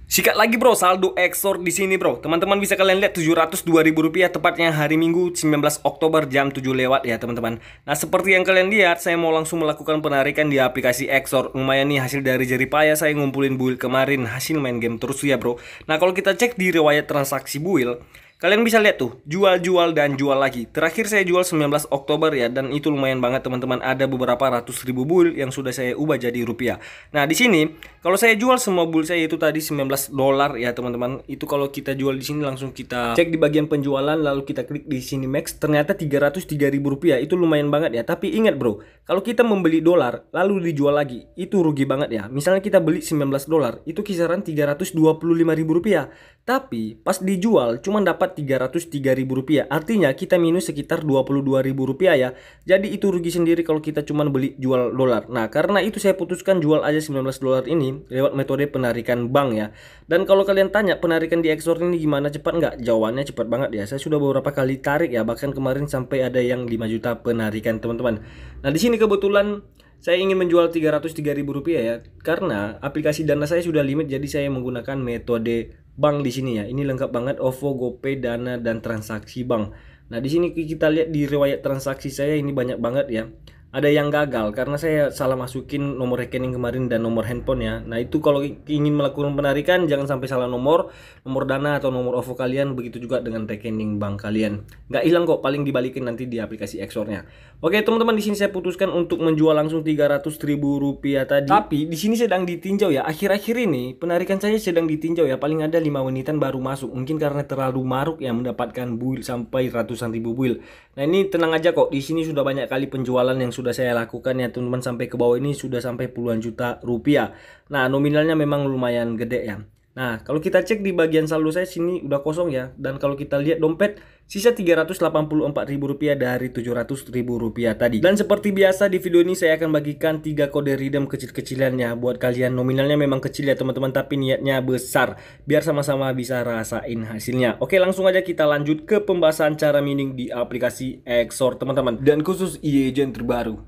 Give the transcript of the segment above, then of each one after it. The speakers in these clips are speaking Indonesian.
Sikat lagi bro, saldo Exor di sini bro. Teman-teman bisa kalian lihat Rp702.000 tepatnya hari Minggu 19 Oktober jam 7 lewat ya teman-teman. Nah, seperti yang kalian lihat, saya mau langsung melakukan penarikan di aplikasi Exor. Lumayan nih hasil dari jerih payah saya ngumpulin build kemarin, hasil main game terus ya bro. Nah, kalau kita cek di riwayat transaksi build, kalian bisa lihat tuh, jual-jual dan jual lagi. Terakhir saya jual 19 Oktober ya, dan itu lumayan banget teman-teman. Ada beberapa ratus ribu build yang sudah saya ubah jadi rupiah. Nah, di sini kalau saya jual semua build saya itu tadi $19 ya teman-teman. Itu kalau kita jual di sini langsung kita cek di bagian penjualan, lalu kita klik di sini max, ternyata Rp303.000. Itu lumayan banget ya. Tapi ingat bro, kalau kita membeli dolar lalu dijual lagi, itu rugi banget ya. Misalnya kita beli $19, itu kisaran Rp325.000. Tapi pas dijual cuma dapat Rp303.000. Artinya kita minus sekitar Rp22.000 ya. Jadi itu rugi sendiri kalau kita cuma beli jual dolar. Nah, karena itu saya putuskan jual aja $19 ini lewat metode penarikan bank ya. Dan kalau kalian tanya penarikan di Exor ini gimana, cepat nggak? Jawabannya cepat banget ya. Saya sudah beberapa kali tarik ya, bahkan kemarin sampai ada yang 5 juta penarikan teman-teman. Nah, di sini kebetulan saya ingin menjual Rp303.000 ya, karena aplikasi Dana saya sudah limit, jadi saya menggunakan metode bank di sini ya. Ini lengkap banget, OVO, GoPay, Dana, dan transaksi bank. Nah, di sini kita lihat di riwayat transaksi saya ini banyak banget ya. Ada yang gagal karena saya salah masukin nomor rekening kemarin dan nomor handphone ya. Nah, itu kalau ingin melakukan penarikan jangan sampai salah nomor Dana atau nomor OVO kalian, begitu juga dengan rekening bank kalian. Nggak hilang kok, paling dibalikin nanti di aplikasi Exornya. Oke teman-teman, di sini saya putuskan untuk menjual langsung Rp300.000 tadi. Tapi di sini sedang ditinjau ya. Akhir-akhir ini penarikan saya sedang ditinjau ya. Paling ada 5 menitan baru masuk. Mungkin karena terlalu maruk ya mendapatkan build sampai ratusan ribu build. Nah, ini tenang aja kok. Di sini sudah banyak kali penjualan yang sudah saya lakukan ya teman-teman, sampai ke bawah ini sudah sampai puluhan juta rupiah. Nah, nominalnya memang lumayan gede ya. Nah, kalau kita cek di bagian saldo saya sini udah kosong ya. Dan kalau kita lihat dompet, sisa Rp384.000 dari Rp700.000 tadi. Dan seperti biasa di video ini saya akan bagikan 3 kode redeem kecil-kecilannya buat kalian. Nominalnya memang kecil ya teman-teman, tapi niatnya besar, biar sama-sama bisa rasain hasilnya. Oke, langsung aja kita lanjut ke pembahasan cara mining di aplikasi Exor teman-teman, dan khusus e-agent terbaru.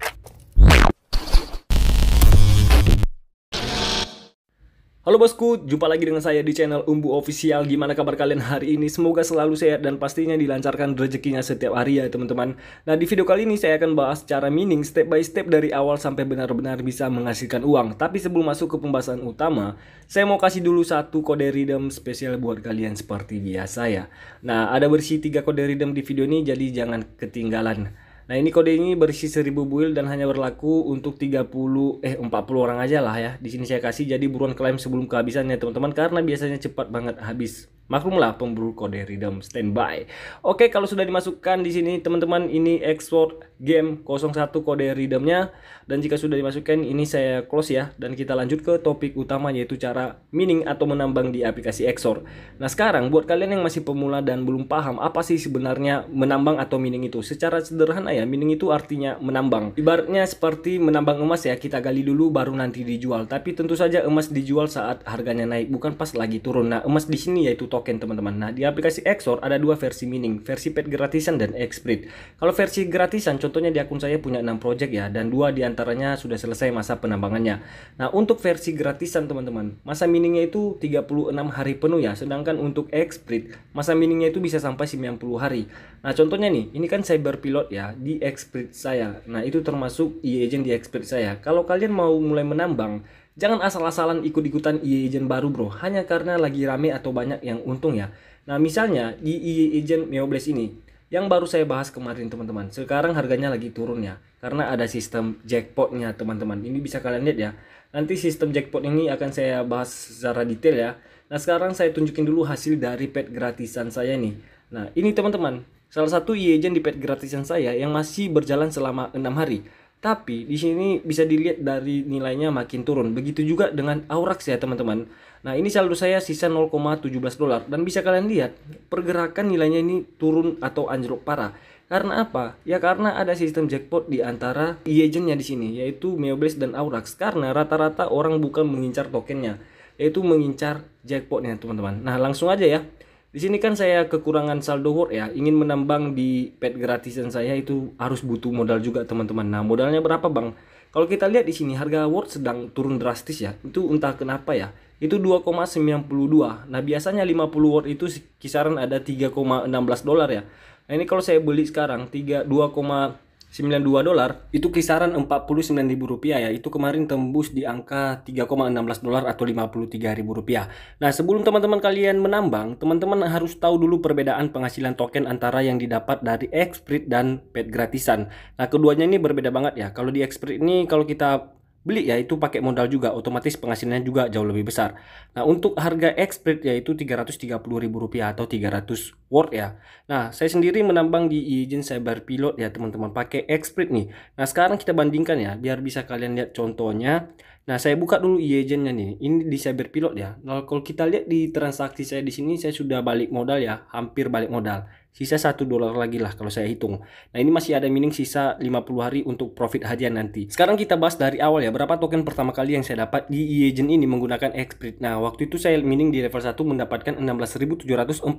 Halo bosku, jumpa lagi dengan saya di channel Umbu Official. Gimana kabar kalian hari ini? Semoga selalu sehat dan pastinya dilancarkan rezekinya setiap hari ya teman-teman. Nah, di video kali ini saya akan bahas cara mining step by step dari awal sampai benar-benar bisa menghasilkan uang. Tapi sebelum masuk ke pembahasan utama, saya mau kasih dulu satu kode redeem spesial buat kalian seperti biasa ya. Nah, ada berisi 3 kode redeem di video ini, jadi jangan ketinggalan. Nah, ini kode ini berisi 1000 build dan hanya berlaku untuk 40 orang aja lah ya. Di sini saya kasih, jadi buruan klaim sebelum kehabisan ya teman-teman, karena biasanya cepat banget habis. Maklumlah pemburu kode redeem, standby. Oke, kalau sudah dimasukkan di sini teman-teman, ini export game 01 kode redeemnya, dan jika sudah dimasukkan ini saya close ya, dan kita lanjut ke topik utama, yaitu cara mining atau menambang di aplikasi Exor. Nah, sekarang buat kalian yang masih pemula dan belum paham apa sih sebenarnya menambang atau mining itu, secara sederhana ya, mining itu artinya menambang. Ibaratnya seperti menambang emas ya, kita gali dulu baru nanti dijual. Tapi tentu saja emas dijual saat harganya naik, bukan pas lagi turun. Nah, emas di sini yaitu token teman-teman. Nah, di aplikasi Exor ada 2 versi mining, versi paid gratisan dan Exprit. Kalau versi gratisan, contohnya di akun saya punya 6 project ya, dan 2 diantaranya sudah selesai masa penambangannya. Nah, untuk versi gratisan teman-teman, masa miningnya itu 36 hari penuh ya, sedangkan untuk Exprit masa miningnya itu bisa sampai 90 hari. Nah, contohnya nih, ini kan Cyberpilot ya di Exprit saya. Nah, itu termasuk e-agent di Exprit saya. Kalau kalian mau mulai menambang, jangan asal-asalan ikut-ikutan e-agent baru bro, hanya karena lagi rame atau banyak yang untung ya. Nah, misalnya di e-agent Meoblaze ini yang baru saya bahas kemarin teman-teman, sekarang harganya lagi turun ya, karena ada sistem jackpotnya teman-teman. Ini bisa kalian lihat ya, nanti sistem jackpot ini akan saya bahas secara detail ya. Nah, sekarang saya tunjukin dulu hasil dari pet gratisan saya nih. Nah, ini teman-teman, salah satu e-agent di pet gratisan saya yang masih berjalan selama 6 hari. Tapi di sini bisa dilihat dari nilainya makin turun. Begitu juga dengan Aurax ya teman-teman. Nah, ini saldo saya sisa $0,17 dan bisa kalian lihat pergerakan nilainya ini turun atau anjlok parah. Karena apa? Ya karena ada sistem jackpot di antara e-agentnya di sini, yaitu Meoblaze dan Aurax. Karena rata-rata orang bukan mengincar tokennya, yaitu mengincar jackpotnya teman-teman. Nah, langsung aja ya. Di sini kan saya kekurangan saldo worth ya, ingin menambang di pet gratisan saya itu harus butuh modal juga teman-teman. Nah, modalnya berapa bang? Kalau kita lihat di sini harga Word sedang turun drastis ya. Itu entah kenapa ya. Itu 2,92. Nah, biasanya 50 Word itu kisaran ada 3,16 dolar ya. Nah, ini kalau saya beli sekarang 2,92 dolar itu kisaran 49.000 rupiah ya. Itu kemarin tembus di angka 3,16 dolar atau 53.000 rupiah. Nah, sebelum teman-teman kalian menambang, teman-teman harus tahu dulu perbedaan penghasilan token antara yang didapat dari Xsprite dan pet gratisan. Nah, keduanya ini berbeda banget ya. Kalau di Xsprite ini kalau kita beli ya itu pakai modal juga, otomatis penghasilannya juga jauh lebih besar. Nah, untuk harga Xsprite yaitu 330.000 rupiah atau 300 Word ya. Nah, saya sendiri menambang di Agent Cyberpilot ya teman-teman, pakai Xsprite nih. Nah, sekarang kita bandingkan ya biar bisa kalian lihat contohnya. Nah, saya buka dulu agentnya nih. Ini di Cyberpilot ya. Nah, kalau kita lihat di transaksi saya di sini, saya sudah balik modal ya, hampir balik modal. Sisa 1 dolar lagi lah kalau saya hitung. Nah, ini masih ada mining sisa 50 hari untuk profit harian nanti. Sekarang kita bahas dari awal ya, berapa token pertama kali yang saya dapat di agent ini menggunakan Xsprite. Nah, waktu itu saya mining di level 1 mendapatkan 16.748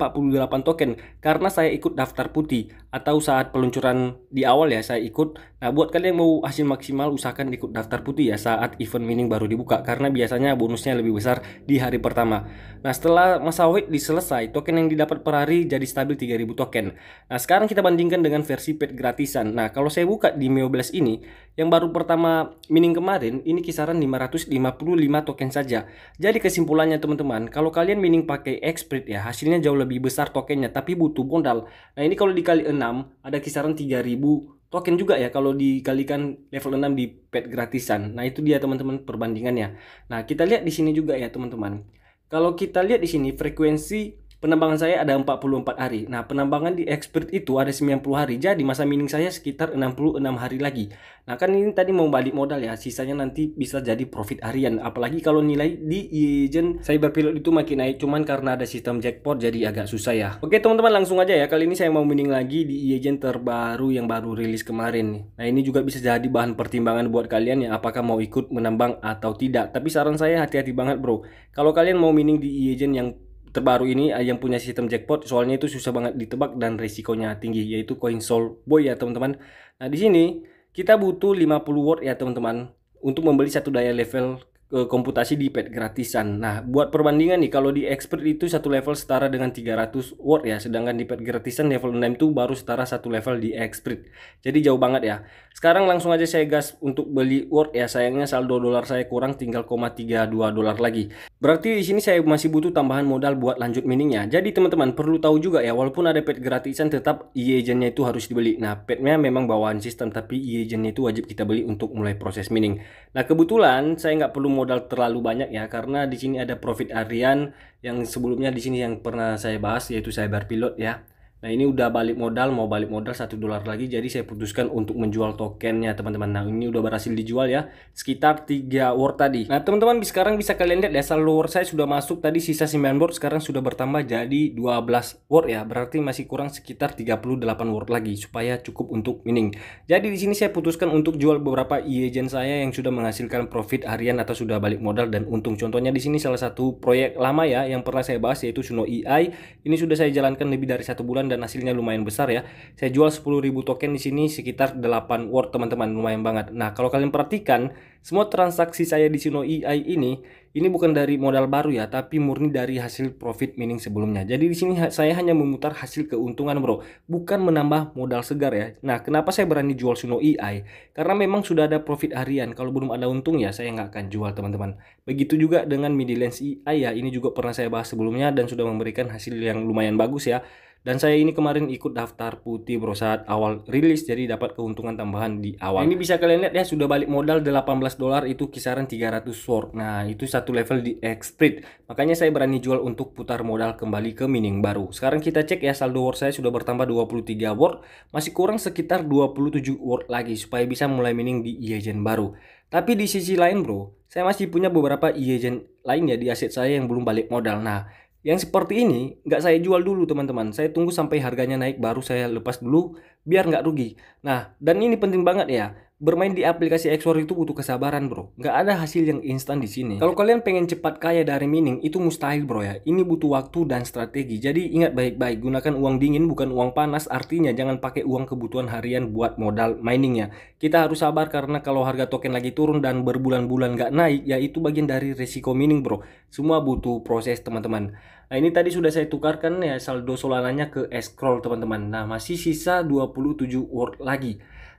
token karena saya ikut daftar putih atau saat peluncuran di awal ya saya ikut. Nah, buat kalian yang mau hasil maksimal usahakan ikut daftar putih ya saat event mining baru dibuka karena biasanya bonusnya lebih besar di hari pertama. Nah, setelah masa wait selesai, token yang didapat per hari jadi stabil 3.000 token. Nah, sekarang kita bandingkan dengan versi pet gratisan. Nah, kalau saya buka di Meoblast ini, yang baru pertama mining kemarin, ini kisaran 555 token saja. Jadi kesimpulannya teman-teman, kalau kalian mining pakai Xsprite ya, hasilnya jauh lebih besar tokennya, tapi butuh modal. Nah, ini kalau dikali 6, ada kisaran 3.000 token juga ya kalau dikalikan level 6 di pet gratisan. Nah, itu dia teman-teman perbandingannya. Nah, kita lihat di sini juga ya teman-teman. Kalau kita lihat di sini frekuensi penambangan saya ada 44 hari. Nah, penambangan di Xsprite itu ada 90 hari. Jadi masa mining saya sekitar 66 hari lagi. Nah, kan ini tadi mau balik modal ya. Sisanya nanti bisa jadi profit harian. Apalagi kalau nilai di agent Cyberpilot itu makin naik. Cuman karena ada sistem jackpot jadi agak susah ya. Oke teman-teman, langsung aja ya. Kali ini saya mau mining lagi di agent terbaru yang baru rilis kemarin nih. Nah, ini juga bisa jadi bahan pertimbangan buat kalian ya. Apakah mau ikut menambang atau tidak. Tapi saran saya hati-hati banget bro. Kalau kalian mau mining di agent yang terbaru ini yang punya sistem jackpot, soalnya itu susah banget ditebak dan resikonya tinggi, yaitu CoinSoulBoy ya teman-teman. Nah, di sini kita butuh 50 Word ya teman-teman untuk membeli satu daya level komputasi di pet gratisan. Nah, buat perbandingan nih, kalau di Xsprite itu satu level setara dengan 300 Word ya, sedangkan di pet gratisan level 6 itu baru setara satu level di Xsprite. Jadi jauh banget ya. Sekarang langsung aja saya gas untuk beli Word ya. Sayangnya saldo dolar saya kurang, tinggal 0,32 dolar lagi. Berarti di sini saya masih butuh tambahan modal buat lanjut miningnya. Jadi teman-teman perlu tahu juga ya, walaupun ada pet gratisan tetap e-agentnya itu harus dibeli. Nah, petnya memang bawaan sistem, tapi e-agentnya itu wajib kita beli untuk mulai proses mining. Nah, kebetulan saya nggak perlu modal terlalu banyak ya, karena di sini ada profit harian yang sebelumnya di sini yang pernah saya bahas yaitu Cyberpilot ya. Nah, ini udah balik modal, mau balik modal 1 dolar lagi, jadi saya putuskan untuk menjual tokennya teman-teman. Nah, ini udah berhasil dijual ya, sekitar 3 Word tadi. Nah teman-teman, sekarang bisa kalian lihat ya, saldo Word saya sudah masuk tadi sisa 9 Word, sekarang sudah bertambah jadi 12 Word ya, berarti masih kurang sekitar 38 Word lagi supaya cukup untuk mining. Jadi di sini saya putuskan untuk jual beberapa e-agent saya yang sudah menghasilkan profit harian atau sudah balik modal dan untung. Contohnya di sini salah satu proyek lama ya yang pernah saya bahas yaitu Suno AI. Ini sudah saya jalankan lebih dari 1 bulan dan hasilnya lumayan besar ya. Saya jual 10.000 token di sini sekitar 8 Word teman-teman, lumayan banget. Nah, kalau kalian perhatikan semua transaksi saya di Suno AI ini bukan dari modal baru ya, tapi murni dari hasil profit mining sebelumnya. Jadi di sini saya hanya memutar hasil keuntungan bro, bukan menambah modal segar ya. Nah, kenapa saya berani jual Suno AI? Karena memang sudah ada profit harian. Kalau belum ada untung ya saya nggak akan jual teman-teman. Begitu juga dengan Midlands AI ya, ini juga pernah saya bahas sebelumnya dan sudah memberikan hasil yang lumayan bagus ya. Dan saya ini kemarin ikut daftar putih bro saat awal rilis, jadi dapat keuntungan tambahan di awal. Nah, ini bisa kalian lihat ya, sudah balik modal 18 dolar, itu kisaran 300 Word. Nah, itu satu level di Xsprite. Makanya saya berani jual untuk putar modal kembali ke mining baru. Sekarang kita cek ya, saldo Word saya sudah bertambah 23 Word, masih kurang sekitar 27 Word lagi supaya bisa mulai mining di e-agent baru. Tapi di sisi lain bro, saya masih punya beberapa e-agent lain ya di aset saya yang belum balik modal. Nah, yang seperti ini nggak saya jual dulu teman-teman, saya tunggu sampai harganya naik baru saya lepas dulu biar nggak rugi. Nah, dan ini penting banget ya, Bermain di aplikasi Explore itu butuh kesabaran bro. Nggak ada hasil yang instan di sini. Kalau kalian pengen cepat kaya dari mining itu mustahil bro ya. Ini butuh waktu dan strategi. Jadi ingat baik-baik, gunakan uang dingin bukan uang panas. Artinya jangan pakai uang kebutuhan harian buat modal miningnya. Kita harus sabar karena kalau harga token lagi turun dan berbulan-bulan nggak naik, ya itu bagian dari resiko mining bro. Semua butuh proses teman-teman. Nah ini tadi sudah saya tukarkan ya saldo Solananya ke Scroll teman-teman. Nah masih sisa 27 Worth lagi.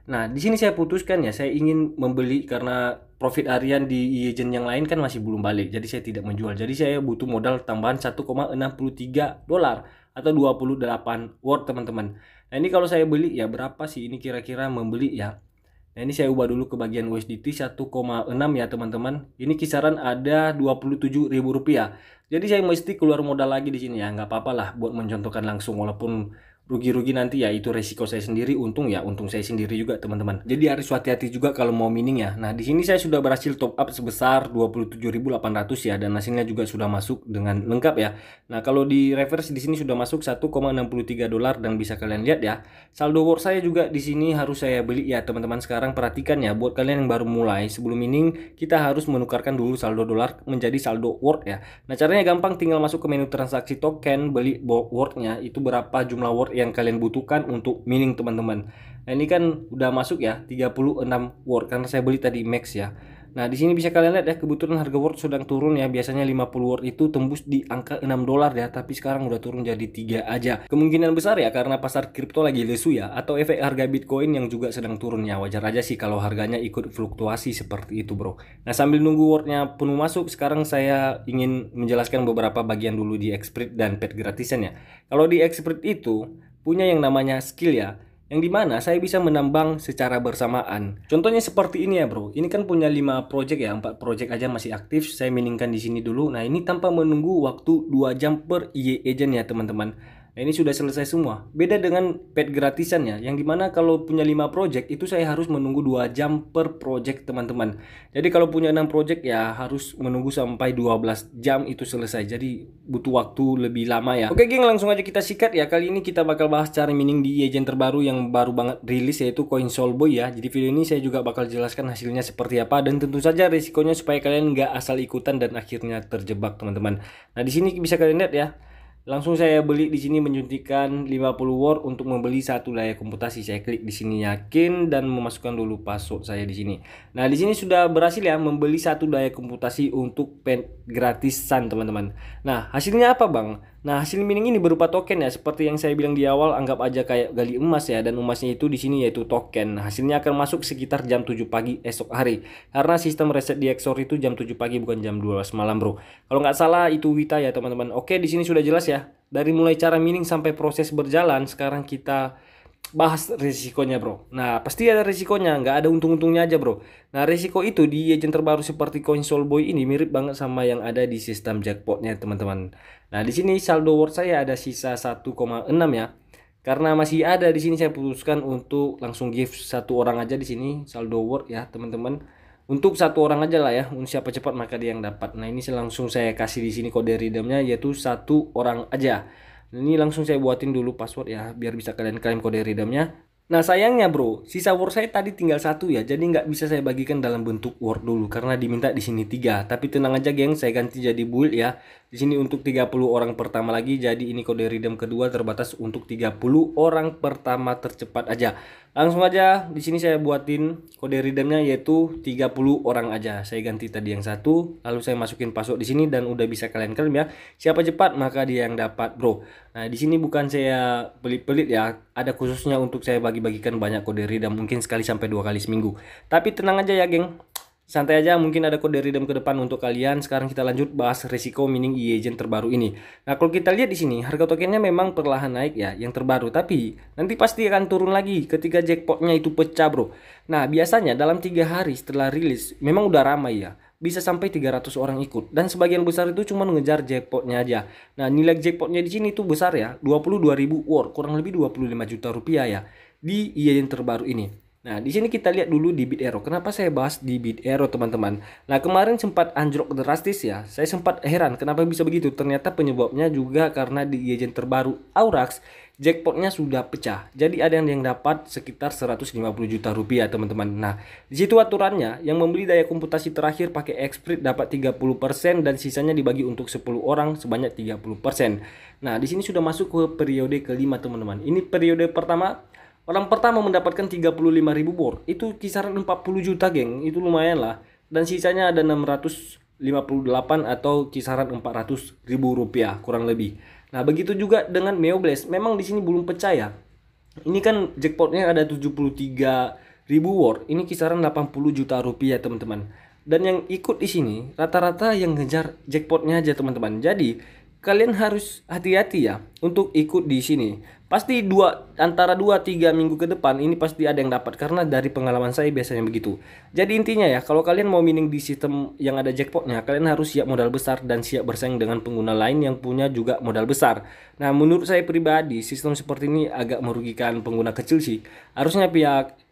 Nah, di sini saya putuskan ya, saya ingin membeli karena profit harian di agent yang lain kan masih belum balik. Jadi saya tidak menjual. Jadi saya butuh modal tambahan 1,63 dolar atau 28 Worth teman-teman. Nah, ini kalau saya beli ya berapa sih ini kira-kira membeli ya? Nah, ini saya ubah dulu ke bagian USDT 1,6 ya teman-teman. Ini kisaran ada Rp27.000. Jadi saya mesti keluar modal lagi di sini ya. Nggak apa-apa lah buat mencontohkan langsung, walaupun rugi-rugi nanti ya itu resiko saya sendiri, untung ya untung saya sendiri juga teman-teman. Jadi harus hati-hati juga kalau mau mining ya. Nah, di sini saya sudah berhasil top up sebesar 27.800 ya, dan hasilnya juga sudah masuk dengan lengkap ya. Nah, kalau di reverse di sini sudah masuk 1,63 dolar dan bisa kalian lihat ya. Saldo Worth saya juga di sini harus saya beli ya teman-teman. Sekarang perhatikan ya, buat kalian yang baru mulai, sebelum mining kita harus menukarkan dulu saldo dolar menjadi saldo Worth ya. Nah, caranya gampang, tinggal masuk ke menu transaksi token, beli Worth-nya, itu berapa jumlah Worth yang kalian butuhkan untuk mining teman-teman. Nah, ini kan udah masuk ya 36 Worth karena saya beli tadi max ya. Nah, di sini bisa kalian lihat ya, kebetulan harga Worth sedang turun ya. Biasanya 50 Worth itu tembus di angka 6 dolar ya, tapi sekarang udah turun jadi 3 aja. Kemungkinan besar ya karena pasar kripto lagi lesu ya, atau efek harga Bitcoin yang juga sedang turun ya. Wajar aja sih kalau harganya ikut fluktuasi seperti itu, bro. Nah, sambil nunggu Worth-nya penuh masuk, sekarang saya ingin menjelaskan beberapa bagian dulu di Xsprite dan pet gratisan ya. Kalau di Xsprite itu punya yang namanya skill ya, yang dimana saya bisa menambang secara bersamaan. Contohnya seperti ini ya bro. Ini kan punya 5 project ya, 4 project aja masih aktif. Saya miningkan di sini dulu. Nah, ini tanpa menunggu waktu 2 jam per IE agent ya teman-teman. Nah, ini sudah selesai semua. Beda dengan pet gratisan ya, yang dimana kalau punya 5 project itu saya harus menunggu 2 jam per project teman-teman. Jadi kalau punya 6 project ya harus menunggu sampai 12 jam itu selesai. Jadi butuh waktu lebih lama ya. Oke geng, langsung aja kita sikat ya. Kali ini kita bakal bahas cara mining di agent terbaru yang baru banget rilis, yaitu CoinSoulboy ya. Jadi video ini saya juga bakal jelaskan hasilnya seperti apa dan tentu saja risikonya supaya kalian nggak asal ikutan dan akhirnya terjebak teman-teman. Nah, di sini bisa kalian lihat ya. Langsung saya beli di sini menyuntikkan 50 Worth untuk membeli satu layar komputasi. Saya klik di sini yakin dan memasukkan dulu password saya di sini. Nah, di sini sudah berhasil ya membeli satu layar komputasi untuk pet gratisan teman-teman. Nah, hasilnya apa bang? Nah, hasil mining ini berupa token ya, seperti yang saya bilang di awal, anggap aja kayak gali emas ya, dan emasnya itu di sini yaitu token. Hasilnya akan masuk sekitar jam 7 pagi esok hari. Karena sistem reset di Exor itu jam 7 pagi bukan jam 12 malam, bro. Kalau nggak salah itu Wita ya, teman-teman. Oke, di sini sudah jelas ya. Dari mulai cara mining sampai proses berjalan, sekarang kita bahas risikonya bro. Nah, pasti ada risikonya, nggak ada untung-untungnya aja bro. Nah, risiko itu di agent terbaru seperti CoinSoulboy ini mirip banget sama yang ada di sistem jackpotnya teman-teman. Nah, di sini saldo Worth saya ada sisa 1,6 ya. Karena masih ada di sini, saya putuskan untuk langsung give satu orang aja di sini saldo Worth ya teman-teman. Untuk satu orang aja lah ya, siapa cepat maka dia yang dapat. Nah, ini langsung saya kasih di sini kode redeemnya yaitu satu orang aja. Ini langsung saya buatin dulu password ya, biar bisa kalian klaim kode redeemnya. Nah, sayangnya bro, sisa Worth saya tadi tinggal 1 ya, jadi nggak bisa saya bagikan dalam bentuk Worth dulu karena diminta di sini 3. Tapi tenang aja geng, saya ganti jadi build ya. Di sini untuk 30 orang pertama lagi, jadi ini kode redeem kedua terbatas untuk 30 orang pertama tercepat aja. Langsung aja di sini saya buatin kode redeemnya yaitu 30 orang aja. Saya ganti tadi yang 1, lalu saya masukin password di sini dan udah bisa kalian klaim ya. Siapa cepat maka dia yang dapat, bro. Nah, di sini bukan saya pelit-pelit ya, ada khususnya untuk saya bagi-bagikan banyak kode redeem, mungkin sekali sampai 2 kali seminggu. Tapi tenang aja ya, geng. Santai aja, mungkin ada kode redeem ke depan untuk kalian. Sekarang kita lanjut bahas risiko mining e-agent terbaru ini. Nah, kalau kita lihat di sini, harga tokennya memang perlahan naik ya, yang terbaru. Tapi nanti pasti akan turun lagi ketika jackpotnya itu pecah, bro. Nah, biasanya dalam 3 hari setelah rilis, memang udah ramai ya. Bisa sampai 300 orang ikut. Dan sebagian besar itu cuma ngejar jackpotnya aja. Nah, nilai jackpotnya di sini tuh besar ya, 22.000 Worth, kurang lebih 25 juta rupiah ya, di e-agent terbaru ini. Nah, di sini kita lihat dulu di BitArrow. Kenapa saya bahas di BitArrow, teman-teman? Nah, kemarin sempat anjlok drastis ya. Saya sempat heran kenapa bisa begitu. Ternyata penyebabnya juga karena di agent terbaru Aurax, jackpotnya sudah pecah. Jadi ada yang dapat sekitar 150 juta rupiah, teman-teman. Nah, di situ aturannya, yang membeli daya komputasi terakhir pakai Xprit dapat 30% dan sisanya dibagi untuk 10 orang sebanyak 30%. Nah, di sini sudah masuk ke periode kelima, teman-teman. Ini periode pertama. Orang pertama mendapatkan 35.000 bor. Itu kisaran 40 juta, geng. Itu lumayan lah. Dan sisanya ada 658 atau kisaran 400.000 rupiah kurang lebih. Nah, begitu juga dengan Meoblast. Memang di sini belum pecah ya. Ini kan jackpotnya ada 73.000 word. Ini kisaran 80 juta rupiah, teman-teman. Dan yang ikut di sini rata-rata yang ngejar jackpotnya aja, teman-teman. Jadi kalian harus hati-hati ya untuk ikut di sini. Pasti antara 2-3 minggu ke depan ini pasti ada yang dapat, karena dari pengalaman saya biasanya begitu. Jadi intinya ya, kalau kalian mau mining di sistem yang ada jackpotnya, kalian harus siap modal besar dan siap bersaing dengan pengguna lain yang punya juga modal besar. Nah, menurut saya pribadi sistem seperti ini agak merugikan pengguna kecil sih. Harusnya pihak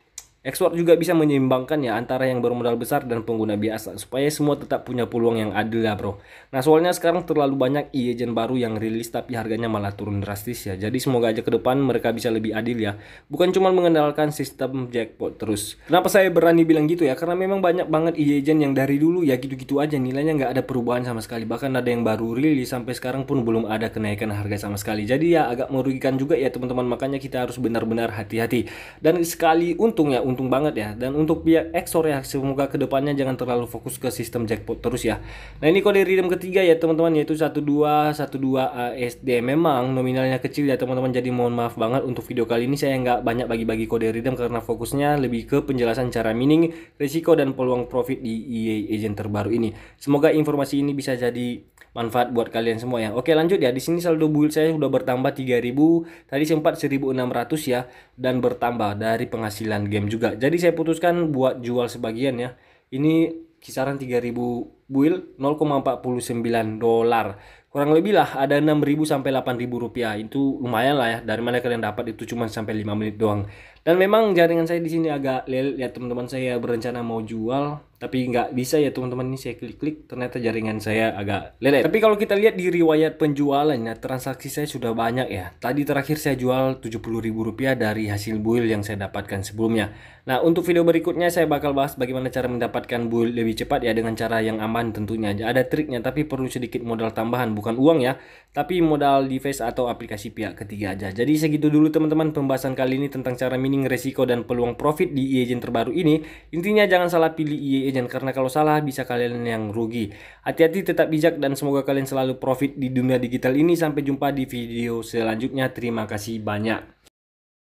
Xword juga bisa menyeimbangkan ya antara yang bermodal besar dan pengguna biasa, supaya semua tetap punya peluang yang adil ya, bro. Nah, soalnya sekarang terlalu banyak e-agent baru yang rilis tapi harganya malah turun drastis ya. Jadi semoga aja ke depan mereka bisa lebih adil ya, bukan cuma mengandalkan sistem jackpot terus. Kenapa saya berani bilang gitu ya, karena memang banyak banget e-agent yang dari dulu ya gitu-gitu aja, nilainya nggak ada perubahan sama sekali. Bahkan ada yang baru rilis sampai sekarang pun belum ada kenaikan harga sama sekali. Jadi ya agak merugikan juga ya, teman-teman. Makanya kita harus benar-benar hati-hati. Dan sekali untung ya, untung banget ya. Dan untuk pihak Exor ya, semoga kedepannya jangan terlalu fokus ke sistem jackpot terus ya. Nah, ini kode redeem ketiga ya, teman-teman, yaitu 1212 ASD. Memang nominalnya kecil ya, teman-teman, jadi mohon maaf banget untuk video kali ini saya nggak banyak bagi-bagi kode redeem karena fokusnya lebih ke penjelasan cara mining, risiko dan peluang profit di EA agent terbaru ini. Semoga informasi ini bisa jadi manfaat buat kalian semua ya. Oke, lanjut ya. Di sini saldo build saya sudah bertambah 3.000. Tadi sempat 1.600 ya, dan bertambah dari penghasilan game juga. Jadi saya putuskan buat jual sebagian ya. Ini kisaran 3.000 build, 0,49 dolar. Kurang lebih lah ada 6.000 sampai 8.000 rupiah. Itu lumayan lah ya. Dari mana kalian dapat itu cuma sampai 5 menit doang. Dan memang jaringan saya di sini agak lelet ya, teman-teman. Saya berencana mau jual tapi nggak bisa ya, teman-teman. Ini saya klik-klik ternyata jaringan saya agak lelet. Tapi kalau kita lihat di riwayat penjualannya, transaksi saya sudah banyak ya. Tadi terakhir saya jual 70.000 rupiah dari hasil build yang saya dapatkan sebelumnya. Nah, untuk video berikutnya saya bakal bahas bagaimana cara mendapatkan build lebih cepat ya, dengan cara yang aman tentunya. Ada triknya tapi perlu sedikit modal tambahan, bukan uang ya, tapi modal device atau aplikasi pihak ketiga aja. Jadi segitu dulu, teman-teman, pembahasan kali ini tentang cara mining, resiko dan peluang profit di e-agent terbaru ini. Intinya jangan salah pilih e-agent, karena kalau salah bisa kalian yang rugi. Hati-hati, tetap bijak, dan semoga kalian selalu profit di dunia digital ini. Sampai jumpa di video selanjutnya. Terima kasih banyak.